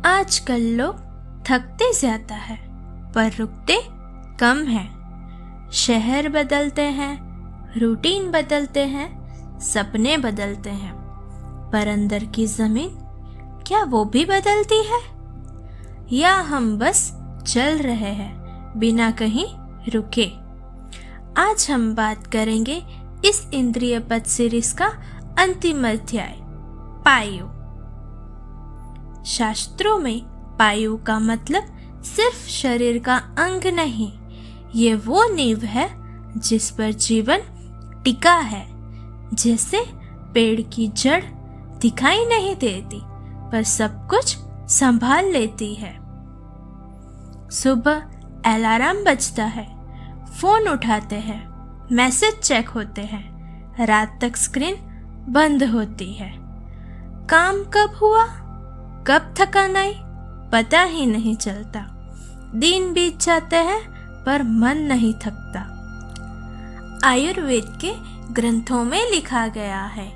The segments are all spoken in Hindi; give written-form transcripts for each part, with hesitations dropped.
आजकल लोग थकते ज्यादा है पर रुकते कम है। शहर बदलते हैं, रूटीन बदलते हैं, सपने बदलते हैं, पर अंदर की जमीन क्या वो भी बदलती है? या हम बस चल रहे हैं बिना कहीं रुके? आज हम बात करेंगे इस इंद्रिय पद सीरीज का अंतिम अध्याय, पायु। शास्त्रों में पायु का मतलब सिर्फ शरीर का अंग नहीं, ये वो नींव है जिस पर जीवन टिका है। जैसे पेड़ की जड़ दिखाई नहीं देती पर सब कुछ संभाल लेती है। सुबह अलार्म बजता है, फोन उठाते हैं, मैसेज चेक होते हैं, रात तक स्क्रीन बंद होती है। काम कब हुआ, कब थकान आई, पता ही नहीं चलता। दिन बीत जाते हैं पर मन नहीं थकता। आयुर्वेद के ग्रंथों में लिखा गया है,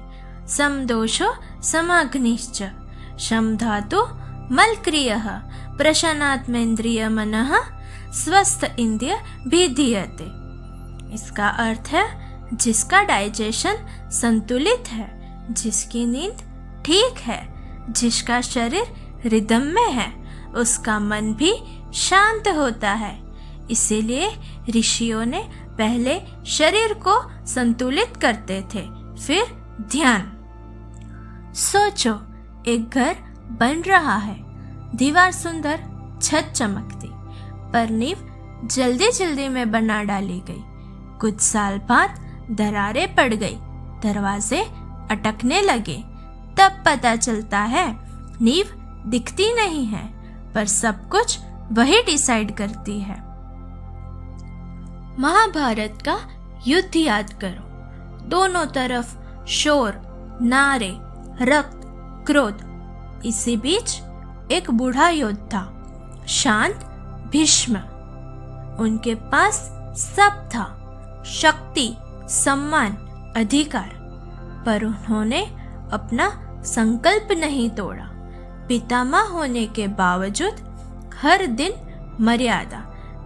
समदोषो समाग्निश्च शम धातु मलक्रियः प्रशन्नात्मेन्द्रिय मनः स्वस्थ इंद्रिय भिधीयते। इसका अर्थ है जिसका डाइजेशन संतुलित है, जिसकी नींद ठीक है, जिसका शरीर रिदम में है, उसका मन भी शांत होता है। इसीलिए ऋषियों ने पहले शरीर को संतुलित करते थे, फिर ध्यान। सोचो, एक घर बन रहा है, दीवार सुंदर, छत चमकती, पर नींव जल्दी जल्दी में बना डाली गई। कुछ साल बाद दरारें पड़ गई, दरवाजे अटकने लगे। तब पता चलता है नींव दिखती नहीं है पर सब कुछ वही डिसाइड करती है। महाभारत का युद्ध याद करो, दोनों तरफ शोर, नारे, रक्त, क्रोध। इसी बीच एक बूढ़ा योद्धा, शांत भीष्म। उनके पास सब था, शक्ति, सम्मान, अधिकार, पर उन्होंने अपना संकल्प नहीं तोड़ा। पितामह होने के बावजूद हर दिन मर्यादा,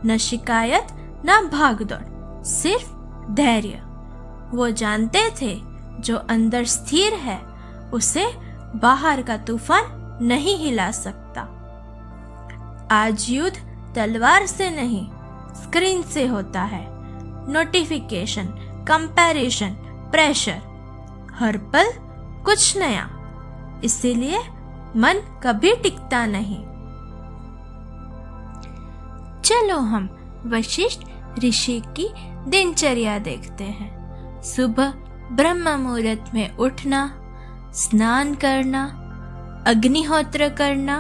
न शिकायत न भागदौड़, सिर्फ धैर्य। वो जानते थे जो अंदर स्थिर है उसे बाहर का तूफान नहीं हिला सकता। आज युद्ध तलवार से नहीं, स्क्रीन से होता है। नोटिफिकेशन, कंपैरिजन, प्रेशर, हर पल कुछ नया। इसीलिए मन कभी टिकता नहीं। चलो हम वशिष्ठ ऋषि की दिनचर्या देखते हैं। सुबह ब्रह्म मुहूर्त में उठना, स्नान करना, अग्निहोत्र करना,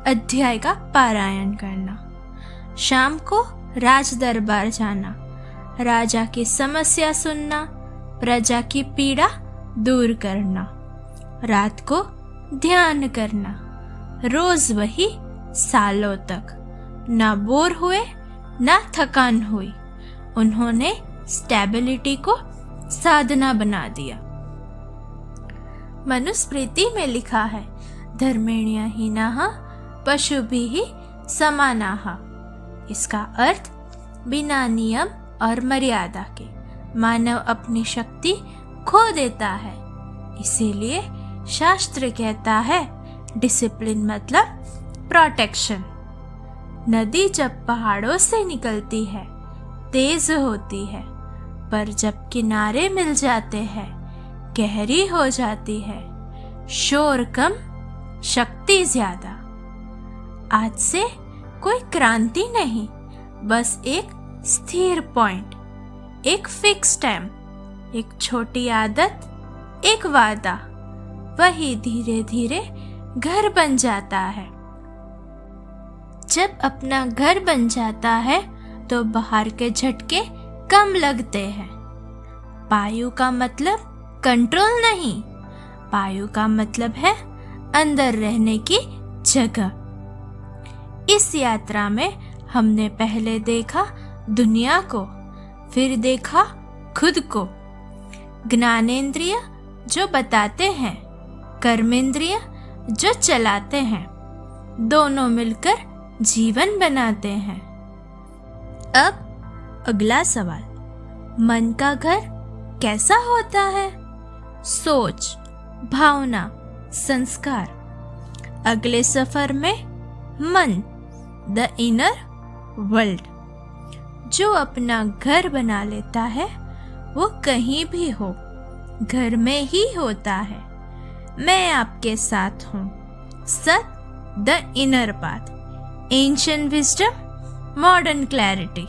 अध्याय का पारायण करना। शाम को राज दरबार जाना, राजा की समस्या सुनना, प्रजा की पीड़ा दूर करना। रात को ध्यान करना, रोज वही, सालों तक। ना बोर हुए ना थकान हुई। उन्होंने स्टेबिलिटी को साधना बना दिया। मनुस्मृति में लिखा है, धर्मेण्यहीनाः पशुभिः समानाः। इसका अर्थ बिना नियम और मर्यादा के मानव अपनी शक्ति खो देता है। इसीलिए शास्त्र कहता है, डिसिप्लिन मतलब प्रोटेक्शन। नदी जब पहाड़ों से निकलती है तेज होती है, पर जब किनारे मिल जाते हैं गहरी हो जाती है। शोर कम, शक्ति ज्यादा। आज से कोई क्रांति नहीं, बस एक स्थिर पॉइंट, एक फिक्स टाइम, एक छोटी आदत, एक वादा। वही धीरे धीरे घर बन जाता है। जब अपना घर बन जाता है तो बाहर के झटके कम लगते हैं। पायु का मतलब कंट्रोल नहीं, पायु का मतलब है अंदर रहने की जगह। इस यात्रा में हमने पहले देखा दुनिया को, फिर देखा खुद को। ज्ञानेंद्रिय जो बताते हैं, कर्मेंद्रिय जो चलाते हैं, दोनों मिलकर जीवन बनाते हैं। अब अगला सवाल, मन का घर कैसा होता है? सोच, भावना, संस्कार। अगले सफर में मन, द इनर वर्ल्ड। जो अपना घर बना लेता है वो कहीं भी हो, घर में ही होता है। मैं आपके साथ हूँ। सत, the inner path. Ancient wisdom, modern clarity.